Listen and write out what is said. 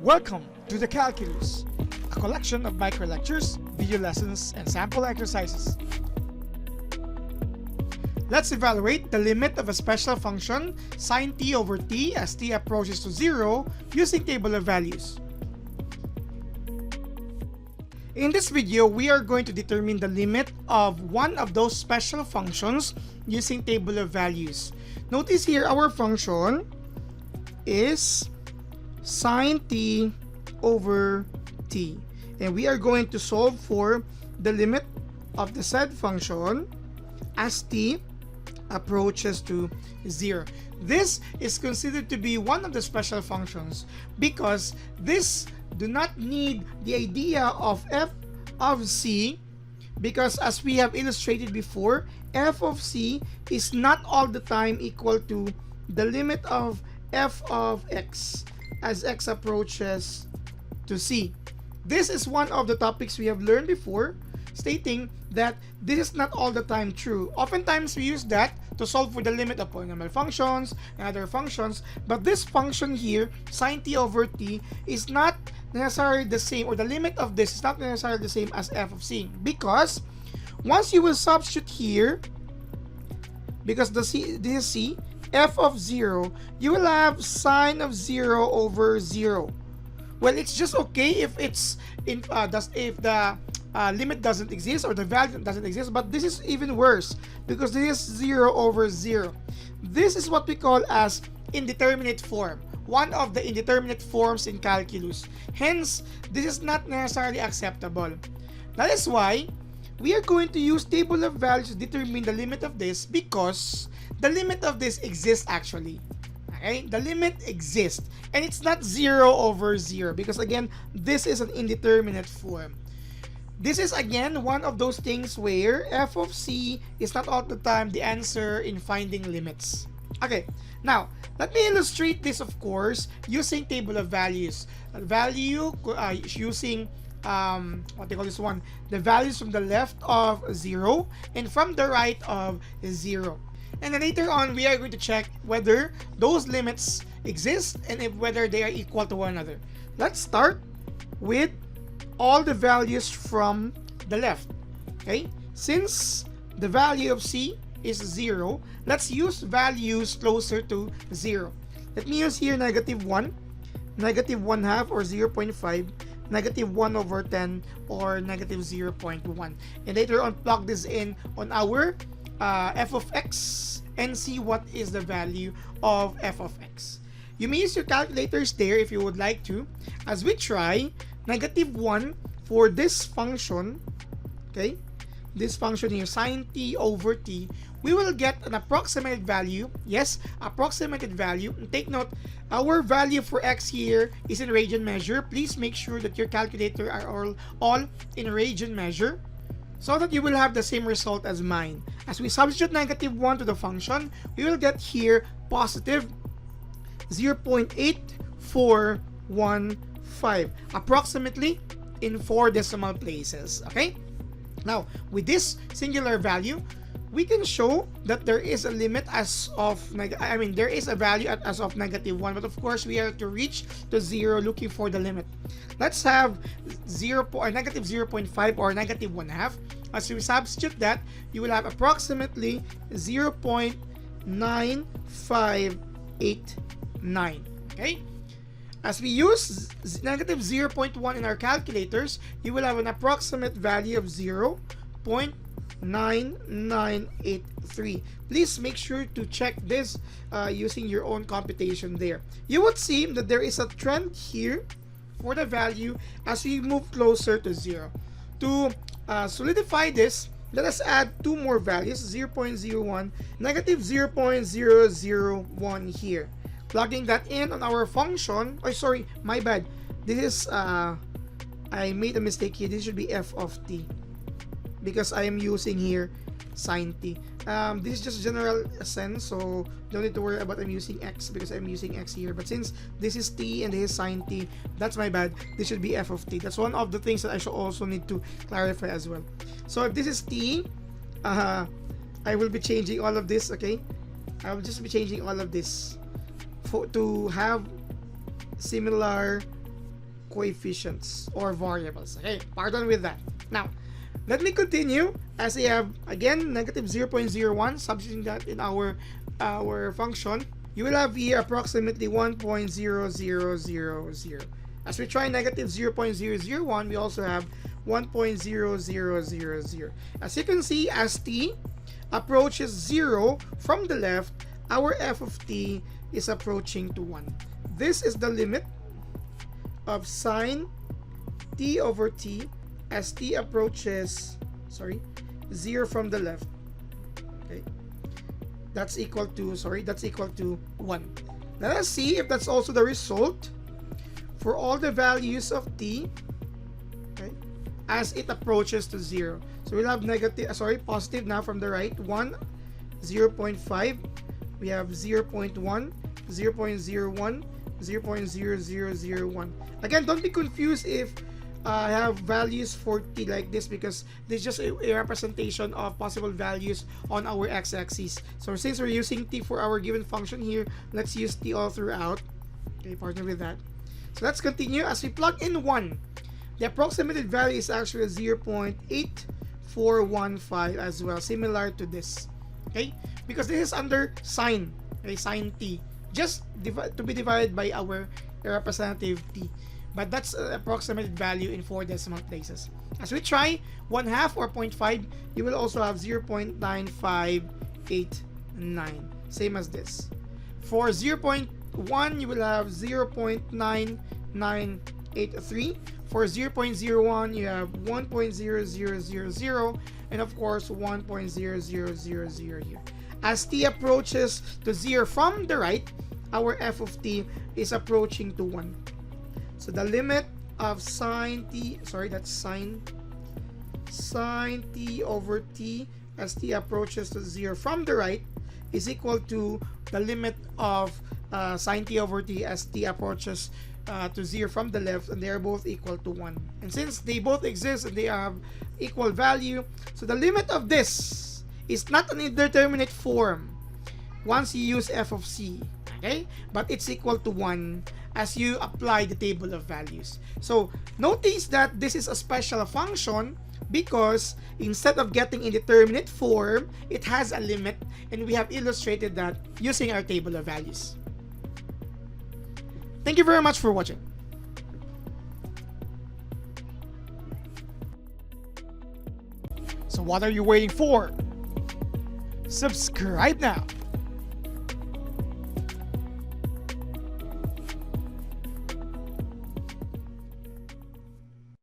Welcome to the Calculus, a collection of micro lectures, video lessons, and sample exercises. Let's evaluate the limit of a special function sin t over t as t approaches to 0 using table of values. In this video, we are going to determine the limit of one of those special functions using table of values. Notice here our function is sin t over t, and we are going to solve for the limit of the said function as t approaches to 0. This is considered to be one of the special functions because this do not need the idea of f of c, because as we have illustrated before, f of c is not all the time equal to the limit of f of x as x approaches to c. This is one of the topics we have learned before, stating that this is not all the time true. Oftentimes we use that to solve for the limit of polynomial functions and other functions, but this function here, sin t over t, is not necessarily the same, or the limit of this is not necessarily the same as f of c, because once you will substitute here, because this is c, f of 0, you will have sine of 0 over 0. Well, it's just okay if it's in if the limit doesn't exist or the value doesn't exist, but this is even worse because this is 0 over 0. This is what we call as indeterminate form, one of the indeterminate forms in calculus. Hence, this is not necessarily acceptable. That is why we are going to use table of values to determine the limit of this, because the limit of this exists actually. Okay, the limit exists, and it's not 0 over 0 because again, this is an indeterminate form. This is again one of those things where f of c is not all the time the answer in finding limits. Okay, now let me illustrate this, of course, using table of values. Using what they call this one, the values from the left of 0 and from the right of 0. And then later on, we are going to check whether those limits exist and whether they are equal to one another. Let's start with all the values from the left. Okay, since the value of c is 0, let's use values closer to 0. Let me use here negative 1, negative 1/2 or 0.5, negative 1 over 10 or negative 0.1. And later on, plug this in on our f of x and see what is the value of f of x. You may use your calculators there if you would like to, as we try negative 1 for this function. Okay, this function here, sin t over t, we will get an approximated value. Yes, approximated value. And take note, our value for x here is in radian measure. Please make sure that your calculator are all in radian measure, so that you will have the same result as mine. As we substitute negative 1 to the function, we will get here positive 0.8415, approximately in 4 decimal places. Okay? Now, with this singular value, we can show that there is a limit as of, there is a value as of negative 1, but of course we are to reach to 0 looking for the limit. Let's have negative 0.5 or negative 1/2. As we substitute that, you will have approximately 0.9589. Okay? As we use negative 0.1 in our calculators, you will have an approximate value of 0.9983. Please make sure to check this using your own computation there. You would see that there is a trend here for the value as we move closer to 0. To solidify this, let us add 2 more values, 0.01, negative 0.001 here. Plugging that in on our function. Oh, sorry, my bad. This is, I made a mistake here. This should be f of t, because I am using here sin t. This is just general sense, so don't need to worry about I'm using x because I'm using x here. But since this is t and this is sin t, that's my bad. This should be f of t. That's one of the things that I should also need to clarify as well. So if this is t, I will be changing all of this. Okay, I will just be changing all of this to have similar coefficients or variables. Okay, pardon with that. Now, let me continue as I have again negative 0.01, substituting that in our function. You will have here approximately 1.0000. As we try negative 0.001, we also have 1.0000. As you can see, as t approaches 0 from the left, our f of t is approaching to 1. This is the limit of sine t over t as t approaches 0 from the left. Okay, that's equal to 1. Let us see if that's also the result for all the values of t, okay, as it approaches to 0. So we'll have positive now from the right. 1, 0.5, we have 0.1, 0.01, 0.0001. Again, don't be confused if I have values for t like this, because this is just a representation of possible values on our x-axis. So since we're using t for our given function here, let's use t all throughout. Okay, partner with that. So let's continue. As we plug in 1, the approximated value is actually 0.8415 as well, similar to this. Okay, because this is under sine, okay, sine t, just to be divided by our representative t. But that's an approximated value in 4 decimal places. As we try 1/2 or 0.5, you will also have 0.9589, same as this. For 0.1, you will have 0.9983. For 0.01, you have 1.0000, and of course 1.0000 here. As t approaches to 0 from the right, our f of t is approaching to 1. So the limit of sine t, that's sine t over t as t approaches to 0 from the right is equal to the limit of sine t over t as t approaches to 0 from the left, and they are both equal to 1. And since they both exist and they have equal value, so the limit of this is not an indeterminate form once you use f of c, okay, but it's equal to 1 as you apply the table of values. So notice that this is a special function because instead of getting indeterminate form, it has a limit, and we have illustrated that using our table of values. Thank you very much for watching. So what are you waiting for? Subscribe now.